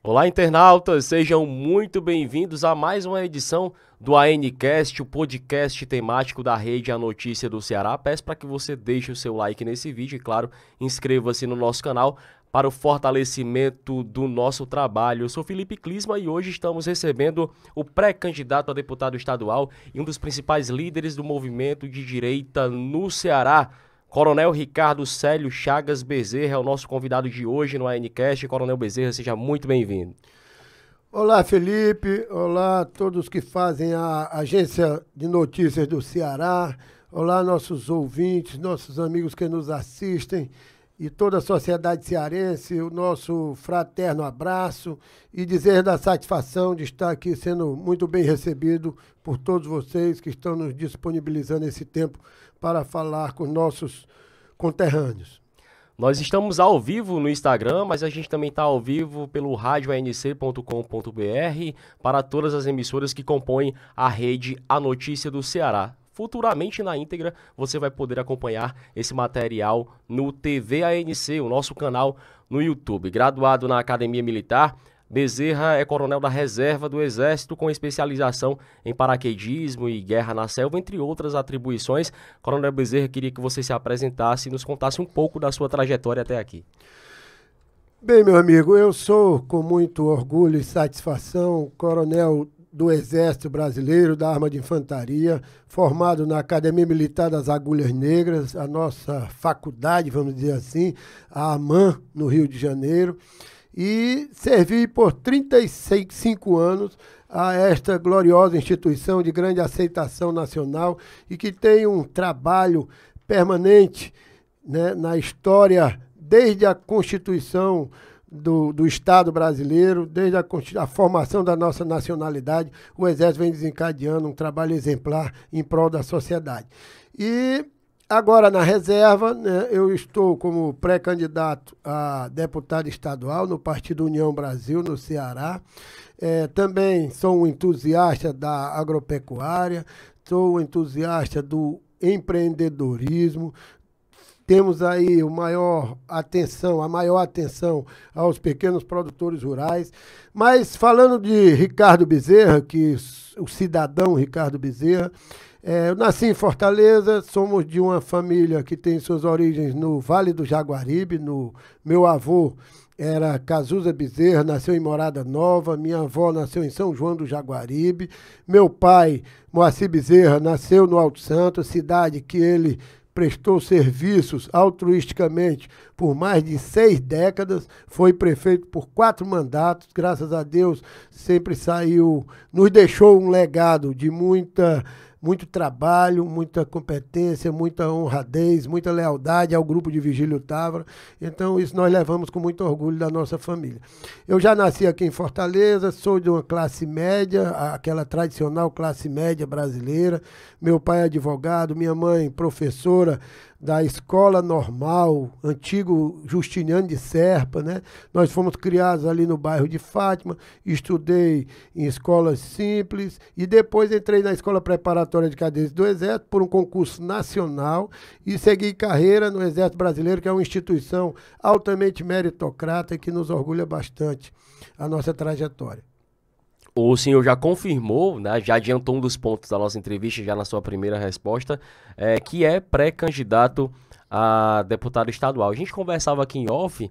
Olá, internautas, sejam muito bem-vindos a mais uma edição do ANcast, o podcast temático da rede A Notícia do Ceará. Peço para que você deixe o seu like nesse vídeo e, claro, inscreva-se no nosso canal para o fortalecimento do nosso trabalho. Eu sou Felipe Clisma e hoje estamos recebendo o pré-candidato a deputado estadual e um dos principais líderes do movimento de direita no Ceará, Coronel Ricardo Célio Chagas Bezerra, é o nosso convidado de hoje no ANcast. Coronel Bezerra, seja muito bem-vindo. Olá, Felipe. Olá a todos que fazem a Agência de Notícias do Ceará. Olá, nossos ouvintes, nossos amigos que nos assistem e toda a sociedade cearense, o nosso fraterno abraço e dizer da satisfação de estar aqui sendo muito bem recebido por todos vocês que estão nos disponibilizando esse tempo para falar com nossos conterrâneos. Nós estamos ao vivo no Instagram, mas a gente também está ao vivo pelo radioanc.com.br para todas as emissoras que compõem a rede A Notícia do Ceará. Futuramente, na íntegra, você vai poder acompanhar esse material no TV ANC, o nosso canal no YouTube. Graduado na Academia Militar, Bezerra é coronel da reserva do Exército com especialização em paraquedismo e guerra na selva, entre outras atribuições. Coronel Bezerra, queria que você se apresentasse e nos contasse um pouco da sua trajetória até aqui. Bem, meu amigo, eu sou, com muito orgulho e satisfação, coronel do Exército Brasileiro, da Arma de Infantaria, formado na Academia Militar das Agulhas Negras, a nossa faculdade, vamos dizer assim, a AMAN, no Rio de Janeiro, e servi por 35 anos a esta gloriosa instituição de grande aceitação nacional e que tem um trabalho permanente, né, na história, desde a Constituição do Estado brasileiro, desde a formação da nossa nacionalidade. O Exército vem desencadeando um trabalho exemplar em prol da sociedade. E agora, na reserva, né, eu estou como pré-candidato a deputado estadual no Partido União Brasil, no Ceará. Também sou um entusiasta da agropecuária, sou um entusiasta do empreendedorismo. Temos aí a maior atenção aos pequenos produtores rurais. Mas falando de Ricardo Bezerra, o cidadão Ricardo Bezerra, eu nasci em Fortaleza, somos de uma família que tem suas origens no Vale do Jaguaribe. Meu avô era Cazuza Bezerra, nasceu em Morada Nova, minha avó nasceu em São João do Jaguaribe, meu pai, Moacir Bezerra, nasceu no Alto Santo, cidade que ele prestou serviços altruisticamente por mais de 6 décadas, foi prefeito por 4 mandatos, graças a Deus sempre nos deixou um legado de muito trabalho, muita competência, muita honradez, muita lealdade ao grupo de Vigílio Távora. Então isso nós levamos com muito orgulho da nossa família. Eu já nasci aqui em Fortaleza, sou de uma classe média, aquela tradicional classe média brasileira. Meu pai é advogado, minha mãe professora da Escola Normal, antigo Justiniano de Serpa, né? Nós fomos criados ali no bairro de Fátima, estudei em escolas simples e depois entrei na Escola Preparatória de Cadetes do Exército por um concurso nacional e segui carreira no Exército Brasileiro, que é uma instituição altamente meritocrata e que nos orgulha bastante a nossa trajetória. O senhor já confirmou, né, já adiantou um dos pontos da nossa entrevista, já na sua primeira resposta, que é pré-candidato a deputado estadual. A gente conversava aqui em off,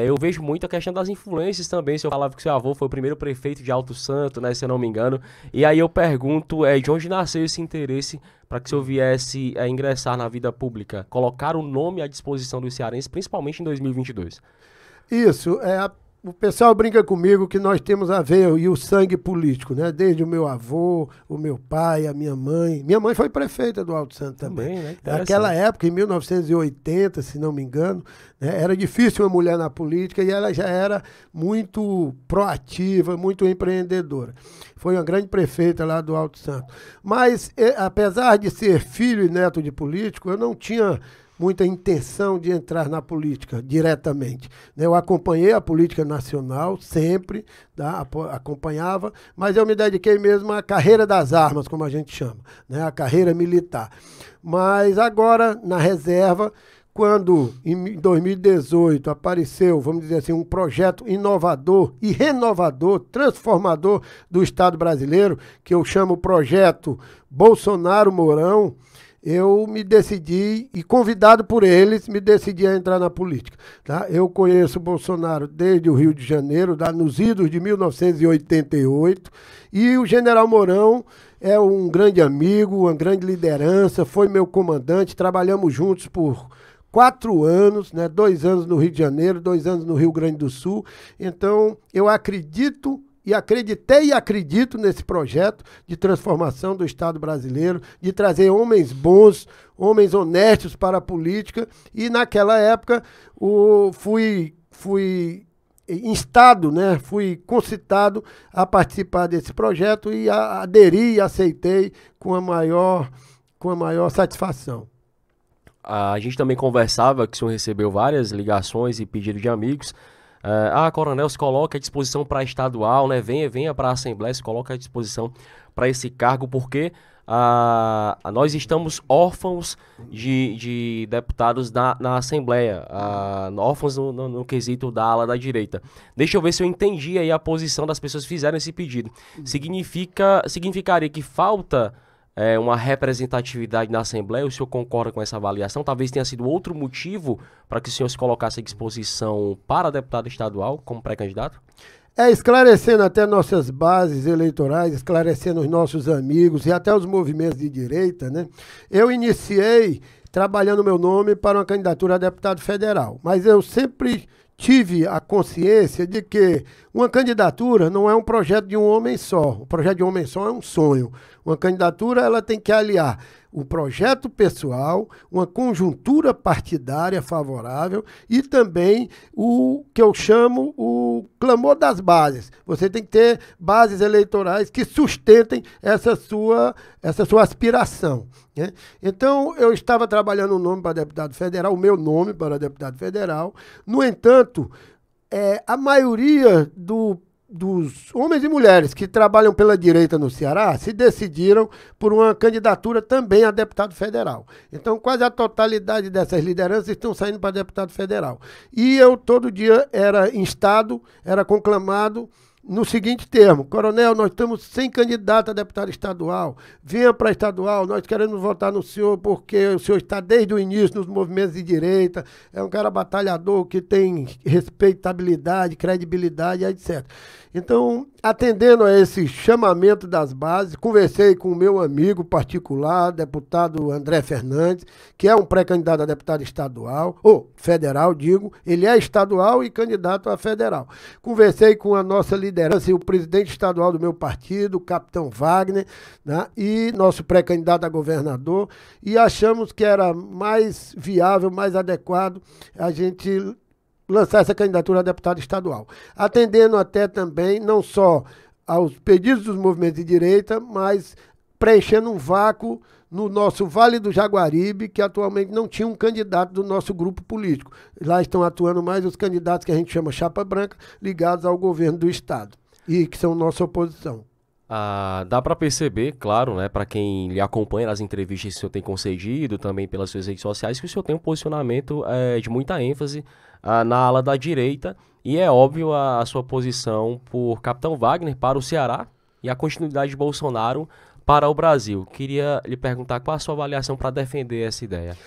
eu vejo muito a questão das influências também. O senhor falava que seu avô foi o primeiro prefeito de Alto Santo, né, se eu não me engano. E aí eu pergunto, de onde nasceu esse interesse para que o senhor viesse a ingressar na vida pública, colocar o nome à disposição dos cearenses, principalmente em 2022? Isso, o pessoal brinca comigo que nós temos a veia e o sangue político, né? Desde o meu avô, o meu pai, a minha mãe. Minha mãe foi prefeita do Alto Santo também. Né? Naquela época, em 1980, se não me engano, né, era difícil uma mulher na política e ela já era muito proativa, muito empreendedora. Foi uma grande prefeita lá do Alto Santo. Mas, apesar de ser filho e neto de político, eu não tinha muita intenção de entrar na política diretamente. Eu acompanhei a política nacional sempre, tá? Acompanhava, mas eu me dediquei mesmo à carreira das armas, como a gente chama, né? A carreira militar. Mas agora, na reserva, quando em 2018 apareceu, vamos dizer assim, um projeto inovador e renovador, transformador do Estado brasileiro, que eu chamo Projeto Bolsonaro-Mourão, eu me decidi, e convidado por eles, me decidi a entrar na política. Tá? Eu conheço o Bolsonaro desde o Rio de Janeiro, nos idos de 1988, e o general Mourão é um grande amigo, uma grande liderança, foi meu comandante, trabalhamos juntos por 4 anos, né? 2 anos no Rio de Janeiro, 2 anos no Rio Grande do Sul. Então, eu acredito e acreditei e acredito nesse projeto de transformação do Estado brasileiro, de trazer homens bons, homens honestos para a política. E naquela época fui instado, né? Fui concitado a participar desse projeto e aderi e aceitei com a maior satisfação. A gente também conversava que o senhor recebeu várias ligações e pedidos de amigos. Coronel, se coloca à disposição para estadual, né? Venha para a Assembleia, se coloca à disposição para esse cargo, porque nós estamos órfãos de deputados na Assembleia, órfãos no quesito da ala da direita. Deixa eu ver se eu entendi aí a posição das pessoas que fizeram esse pedido. Significaria que falta uma representatividade na Assembleia? O senhor concorda com essa avaliação? Talvez tenha sido outro motivo para que o senhor se colocasse à disposição para deputado estadual como pré-candidato? Esclarecendo até nossas bases eleitorais, esclarecendo os nossos amigos e até os movimentos de direita, né? Eu iniciei trabalhando meu nome para uma candidatura a deputado federal, mas eu sempre tive a consciência de que uma candidatura não é um projeto de um homem só. O projeto de um homem só é um sonho. Uma candidatura, ela tem que aliar um projeto pessoal, uma conjuntura partidária favorável e também o que eu chamo o clamor das bases. Você tem que ter bases eleitorais que sustentem essa sua aspiração, né? Então, eu estava trabalhando o nome para deputado federal, o meu nome para deputado federal. No entanto, a maioria dos homens e mulheres que trabalham pela direita no Ceará se decidiram por uma candidatura também a deputado federal. Então, quase a totalidade dessas lideranças estão saindo para deputado federal. E eu, todo dia, era instado, era conclamado no seguinte termo: Coronel, nós estamos sem candidato a deputado estadual, venha para estadual, nós queremos votar no senhor porque o senhor está desde o início nos movimentos de direita, é um cara batalhador que tem respeitabilidade, credibilidade, etc. Então, atendendo a esse chamamento das bases, conversei com o meu amigo particular, deputado André Fernandes, que é um pré-candidato a deputado estadual, ou federal, digo, ele é estadual e candidato a federal. Conversei com a nossa liderança e o presidente estadual do meu partido, o capitão Wagner, né, e nosso pré-candidato a governador, e achamos que era mais viável, mais adequado a gente lançar essa candidatura a deputado estadual, atendendo até também não só aos pedidos dos movimentos de direita, mas preenchendo um vácuo no nosso Vale do Jaguaribe, que atualmente não tinha um candidato do nosso grupo político. Lá estão atuando mais os candidatos que a gente chama chapa branca, ligados ao governo do estado e que são nossa oposição. Dá para perceber, claro, né, para quem lhe acompanha nas entrevistas que o senhor tem concedido, também pelas suas redes sociais, que o senhor tem um posicionamento de muita ênfase na ala da direita, e é óbvio a sua posição por capitão Wagner para o Ceará e a continuidade de Bolsonaro para o Brasil. Queria lhe perguntar qual a sua avaliação para defender essa ideia.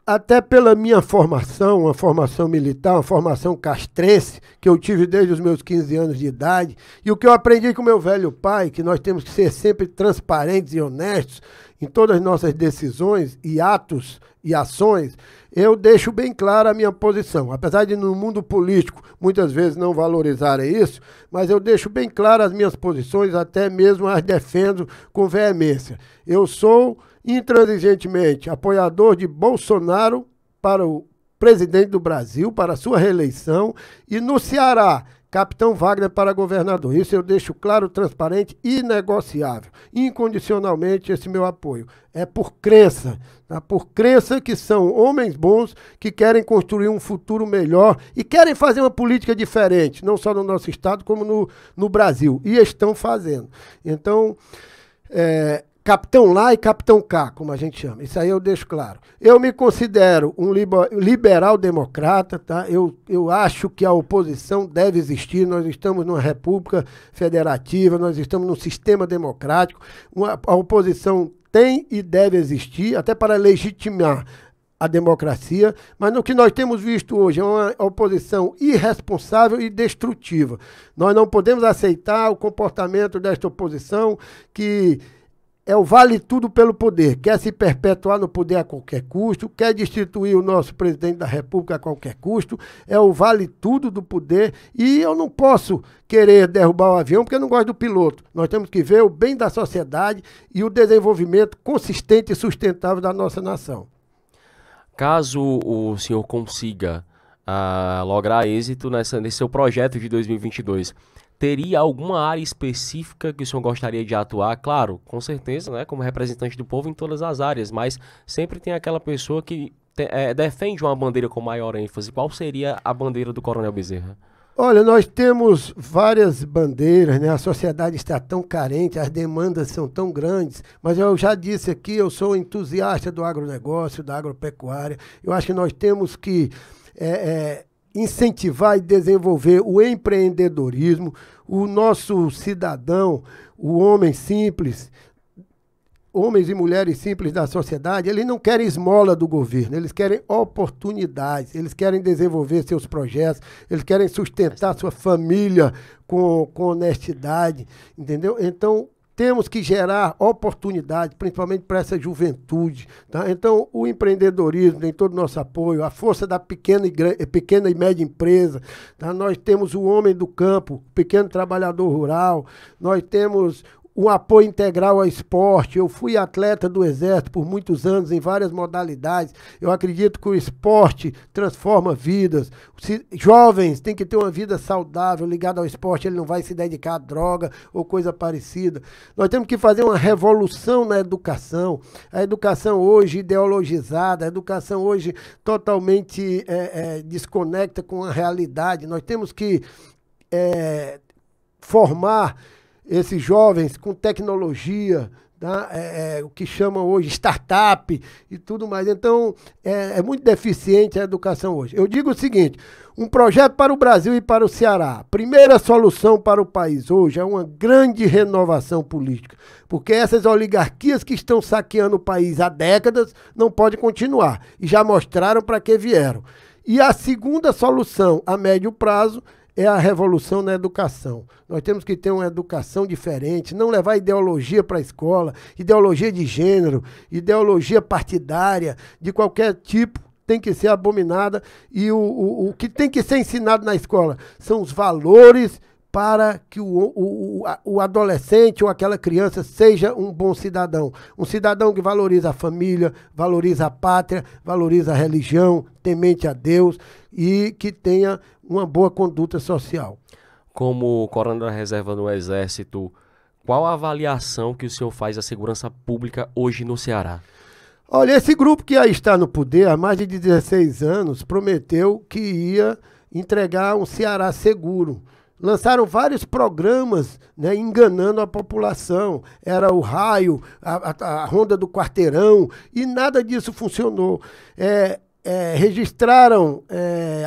Até pela minha formação, uma formação militar, uma formação castrense, que eu tive desde os meus 15 anos de idade, e o que eu aprendi com meu velho pai, que nós temos que ser sempre transparentes e honestos em todas as nossas decisões e atos e ações, eu deixo bem clara a minha posição. Apesar de no mundo político muitas vezes não valorizarem isso, mas eu deixo bem claras as minhas posições, até mesmo as defendo com veemência. Eu sou intransigentemente apoiador de Bolsonaro para o presidente do Brasil, para a sua reeleição, e no Ceará, capitão Wagner para governador. Isso eu deixo claro, transparente e inegociável. Incondicionalmente esse meu apoio. É por crença, tá? Por crença que são homens bons que querem construir um futuro melhor e querem fazer uma política diferente, não só no nosso estado, como no Brasil. E estão fazendo. Então, capitão lá e capitão cá, como a gente chama. Isso aí eu deixo claro. Eu me considero um liberal democrata, tá? Eu acho que a oposição deve existir. Nós estamos numa república federativa, nós estamos num sistema democrático. A oposição tem e deve existir, até para legitimar a democracia, mas no que nós temos visto hoje é uma oposição irresponsável e destrutiva. Nós não podemos aceitar o comportamento desta oposição que é o vale tudo pelo poder, quer se perpetuar no poder a qualquer custo, quer destituir o nosso presidente da República a qualquer custo, é o vale tudo do poder, e eu não posso querer derrubar o avião porque eu não gosto do piloto. Nós temos que ver o bem da sociedade e o desenvolvimento consistente e sustentável da nossa nação. Caso o senhor consiga lograr êxito nesse seu projeto de 2022, teria alguma área específica que o senhor gostaria de atuar? Claro, com certeza, né, como representante do povo em todas as áreas, mas sempre tem aquela pessoa que defende uma bandeira com maior ênfase. Qual seria a bandeira do Coronel Bezerra? Olha, nós temos várias bandeiras, né? A sociedade está tão carente, as demandas são tão grandes, mas eu já disse aqui, eu sou entusiasta do agronegócio, da agropecuária. Eu acho que nós temos que incentivar e desenvolver o empreendedorismo, o nosso cidadão, o homem simples, homens e mulheres simples da sociedade, eles não querem esmola do governo, eles querem oportunidades, eles querem desenvolver seus projetos, eles querem sustentar sua família com honestidade, entendeu? Então, temos que gerar oportunidades, principalmente para essa juventude. Tá? Então, o empreendedorismo tem todo o nosso apoio, a força da pequena e média empresa. Tá? Nós temos o homem do campo, o pequeno trabalhador rural, nós temos um apoio integral ao esporte. Eu fui atleta do Exército por muitos anos, em várias modalidades. Eu acredito que o esporte transforma vidas. Jovens têm que ter uma vida saudável, ligada ao esporte, ele não vai se dedicar à droga ou coisa parecida. Nós temos que fazer uma revolução na educação. A educação hoje ideologizada, a educação hoje totalmente desconecta com a realidade. Nós temos que formar esses jovens com tecnologia, tá? O que chamam hoje startup e tudo mais. Então, é muito deficiente a educação hoje. Eu digo o seguinte, um projeto para o Brasil e para o Ceará. Primeira solução para o país hoje é uma grande renovação política, porque essas oligarquias que estão saqueando o país há décadas não podem continuar, e já mostraram para que vieram. E a segunda solução a médio prazo é a revolução na educação. Nós temos que ter uma educação diferente, não levar ideologia para a escola, ideologia de gênero, ideologia partidária, de qualquer tipo, tem que ser abominada. E o que tem que ser ensinado na escola são os valores para que o adolescente ou aquela criança seja um bom cidadão. Um cidadão que valoriza a família, valoriza a pátria, valoriza a religião, temente a Deus e que tenha uma boa conduta social. Como coronel da reserva no Exército, qual a avaliação que o senhor faz da segurança pública hoje no Ceará? Olha, esse grupo que aí está no poder há mais de 16 anos prometeu que ia entregar um Ceará seguro. Lançaram vários programas, né, enganando a população. Era o raio, a ronda do quarteirão, e nada disso funcionou. Registraram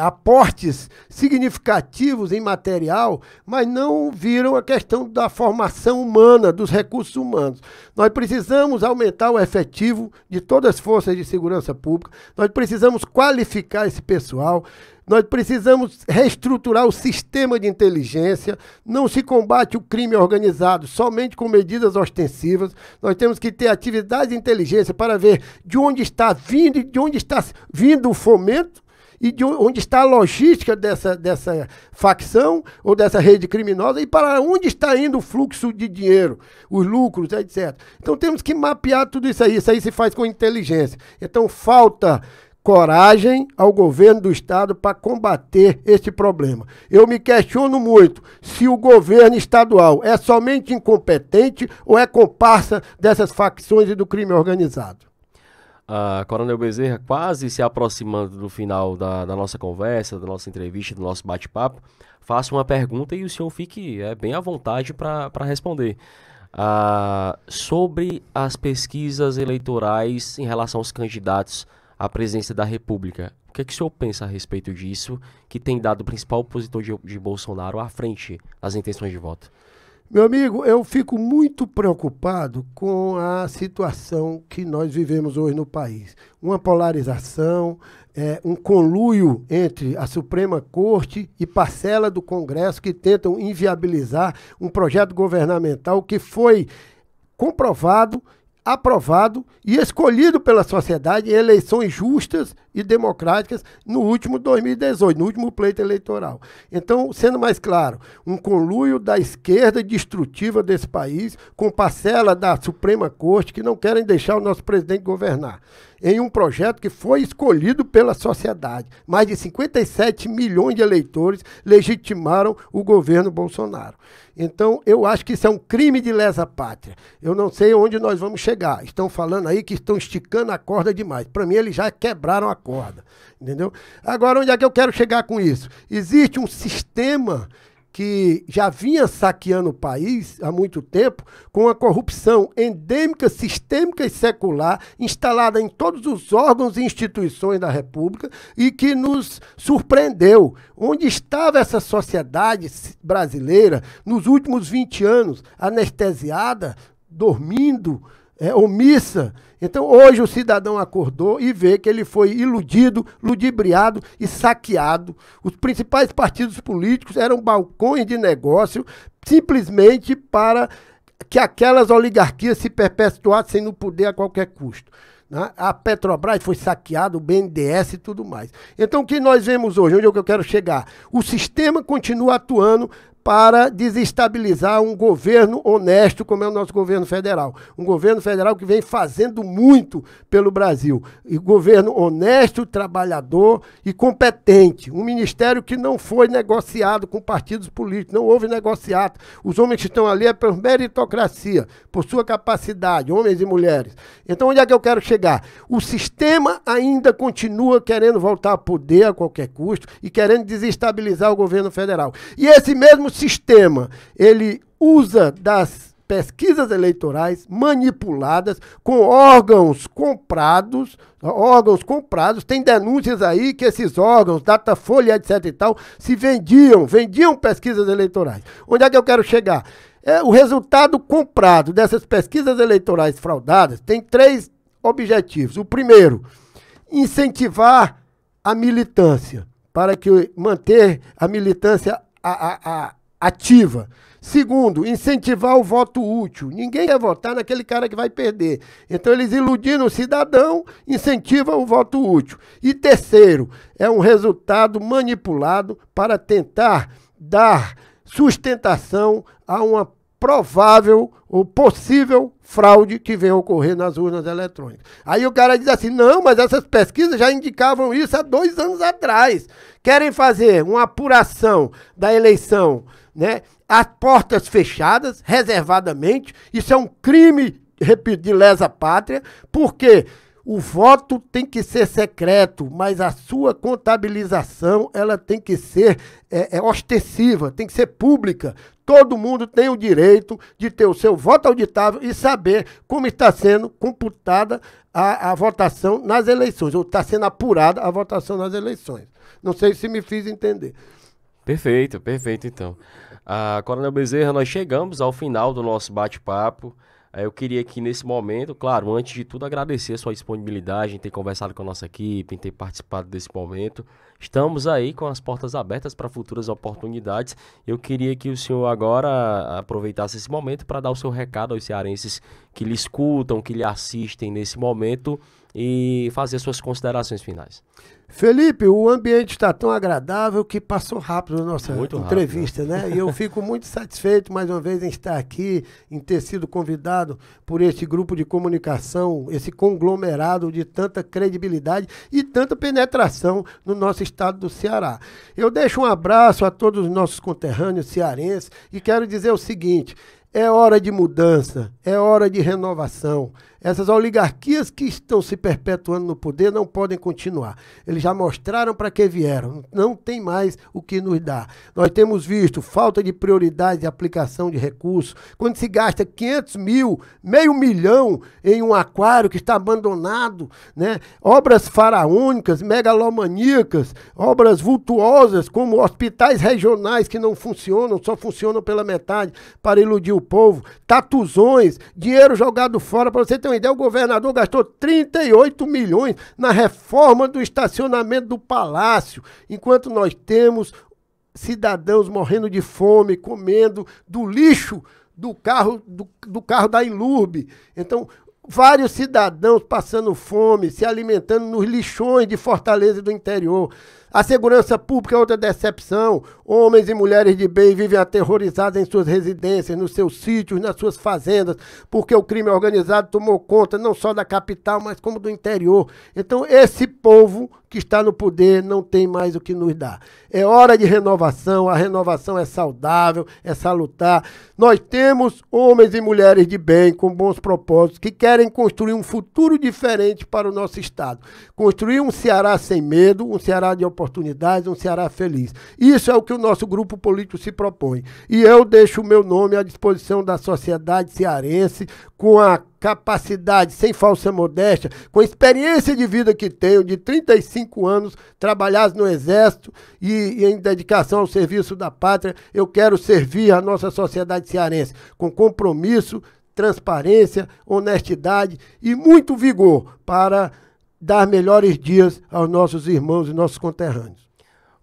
aportes significativos em material, mas não viram a questão da formação humana, dos recursos humanos. Nós precisamos aumentar o efetivo de todas as forças de segurança pública, nós precisamos qualificar esse pessoal, nós precisamos reestruturar o sistema de inteligência. Não se combate o crime organizado somente com medidas ostensivas. Nós temos que ter atividade de inteligência para ver de onde está vindo o fomento e de onde está a logística dessa facção ou dessa rede criminosa e para onde está indo o fluxo de dinheiro, os lucros, etc. Então temos que mapear tudo isso aí. Isso aí se faz com inteligência. Então falta coragem ao governo do estado para combater este problema. Eu me questiono muito se o governo estadual é somente incompetente ou é comparsa dessas facções e do crime organizado. Coronel Bezerra, quase se aproximando do final da nossa conversa, da nossa entrevista, do nosso bate-papo, faço uma pergunta e o senhor fique bem à vontade para responder. Sobre as pesquisas eleitorais em relação aos candidatos à presidência da República. O que é que o senhor pensa a respeito disso, que tem dado o principal opositor de Bolsonaro à frente das intenções de voto? Meu amigo, eu fico muito preocupado com a situação que nós vivemos hoje no país. Uma polarização, um conluio entre a Suprema Corte e parcela do Congresso que tentam inviabilizar um projeto governamental que foi comprovado, aprovado e escolhido pela sociedade em eleições justas e democráticas no último 2018, no último pleito eleitoral. Então, sendo mais claro, um conluio da esquerda destrutiva desse país com parcela da Suprema Corte que não querem deixar o nosso presidente governar, em um projeto que foi escolhido pela sociedade. Mais de 57 milhões de eleitores legitimaram o governo Bolsonaro. Então, eu acho que isso é um crime de lesa pátria. Eu não sei onde nós vamos chegar. Estão falando aí que estão esticando a corda demais. Para mim, eles já quebraram a corda, entendeu? Agora, onde é que eu quero chegar com isso? Existe um sistema que já vinha saqueando o país há muito tempo, com a corrupção endêmica, sistêmica e secular, instalada em todos os órgãos e instituições da República e que nos surpreendeu. Onde estava essa sociedade brasileira nos últimos 20 anos, anestesiada, dormindo, omissa? Então, hoje o cidadão acordou e vê que ele foi iludido, ludibriado e saqueado. Os principais partidos políticos eram balcões de negócio simplesmente para que aquelas oligarquias se perpetuassem no poder a qualquer custo. A Petrobras foi saqueada, o BNDES e tudo mais. Então, o que nós vemos hoje, onde é que eu quero chegar? O sistema continua atuando para desestabilizar um governo honesto, como é o nosso governo federal. Um governo federal que vem fazendo muito pelo Brasil. E governo honesto, trabalhador e competente. Um ministério que não foi negociado com partidos políticos, não houve negociado. Os homens que estão ali é por meritocracia, por sua capacidade, homens e mulheres. Então, onde é que eu quero chegar? O sistema ainda continua querendo voltar ao poder a qualquer custo e querendo desestabilizar o governo federal. E esse mesmo sistema, ele usa das pesquisas eleitorais manipuladas com órgãos comprados, tem denúncias aí que esses órgãos, Datafolha, etc e tal, se vendiam pesquisas eleitorais. Onde é que eu quero chegar? O resultado comprado dessas pesquisas eleitorais fraudadas tem 3 objetivos. O primeiro, incentivar a militância, para que manter a militância ativa. Segundo, incentivar o voto útil. Ninguém quer votar naquele cara que vai perder. Então, eles iludindo o cidadão, incentivam o voto útil. E terceiro, é um resultado manipulado para tentar dar sustentação a uma provável ou possível fraude que venha ocorrer nas urnas eletrônicas. Aí o cara diz assim, não, mas essas pesquisas já indicavam isso há 2 anos atrás. Querem fazer uma apuração da eleição, né, às portas fechadas, reservadamente. Isso é um crime, repito, de lesa pátria, porque o voto tem que ser secreto, mas a sua contabilização ela tem que ser ostensiva, tem que ser pública. Todo mundo tem o direito de ter o seu voto auditável e saber como está sendo computada a votação nas eleições, ou está sendo apurada a votação nas eleições. Não sei se me fiz entender. Perfeito, então. Coronel Bezerra, nós chegamos ao final do nosso bate-papo. Eu queria que nesse momento, claro, antes de tudo agradecer a sua disponibilidade em ter conversado com a nossa equipe, em ter participado desse momento. Estamos aí com as portas abertas para futuras oportunidades. Eu queria que o senhor agora aproveitasse esse momento para dar o seu recado aos cearenses que lhe escutam, que lhe assistem nesse momento e fazer suas considerações finais. Felipe, o ambiente está tão agradável que passou rápido a nossa entrevista, né? E eu fico muito satisfeito, mais uma vez, em estar aqui, em ter sido convidado por este grupo de comunicação, esse conglomerado de tanta credibilidade e tanta penetração no nosso estado do Ceará. Eu deixo um abraço a todos os nossos conterrâneos cearenses e quero dizer o seguinte: é hora de mudança, é hora de renovação, Essas oligarquias que estão se perpetuando no poder não podem continuar. Eles já mostraram para que vieram. Não tem mais o que nos dar. Nós temos visto falta de prioridade de aplicação de recursos. Quando se gasta 500 mil, meio milhão em um aquário que está abandonado, né? Obras faraônicas, megalomaníacas, obras vultuosas, como hospitais regionais que não funcionam, só funcionam pela metade para iludir o povo. Tatuzões, dinheiro jogado fora. Para você ter uma ideia, o governador gastou 38 milhões na reforma do estacionamento do Palácio, enquanto nós temos cidadãos morrendo de fome, comendo do lixo do carro da Inlurb. Então, vários cidadãos passando fome, se alimentando nos lixões de Fortaleza e do interior. A segurança pública é outra decepção. Homens e mulheres de bem vivem aterrorizados em suas residências, nos seus sítios, nas suas fazendas, porque o crime organizado tomou conta não só da capital, mas como do interior. Então, esse povo que está no poder não tem mais o que nos dar. É hora de renovação, a renovação é saudável, é salutar. Nós temos homens e mulheres de bem, com bons propósitos, que querem construir um futuro diferente para o nosso Estado. Construir um Ceará sem medo, um Ceará de oportunidades, um Ceará feliz. Isso é o que o nosso grupo político se propõe. E eu deixo o meu nome à disposição da sociedade cearense, com a capacidade, sem falsa modéstia, com a experiência de vida que tenho, de 35 anos, trabalhados no Exército e em dedicação ao serviço da pátria, eu quero servir a nossa sociedade cearense com compromisso, transparência, honestidade e muito vigor para dar melhores dias aos nossos irmãos e nossos conterrâneos.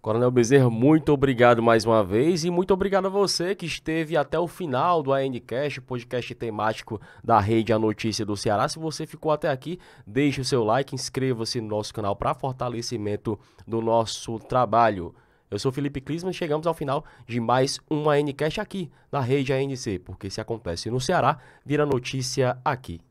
Coronel Bezerra, muito obrigado mais uma vez e muito obrigado a você que esteve até o final do ANCast, podcast temático da Rede A Notícia do Ceará. Se você ficou até aqui, deixe o seu like, inscreva-se no nosso canal para fortalecimento do nosso trabalho. Eu sou Felipe Klisman e chegamos ao final de mais um ANCast aqui na Rede ANC, porque se acontece no Ceará, vira notícia aqui.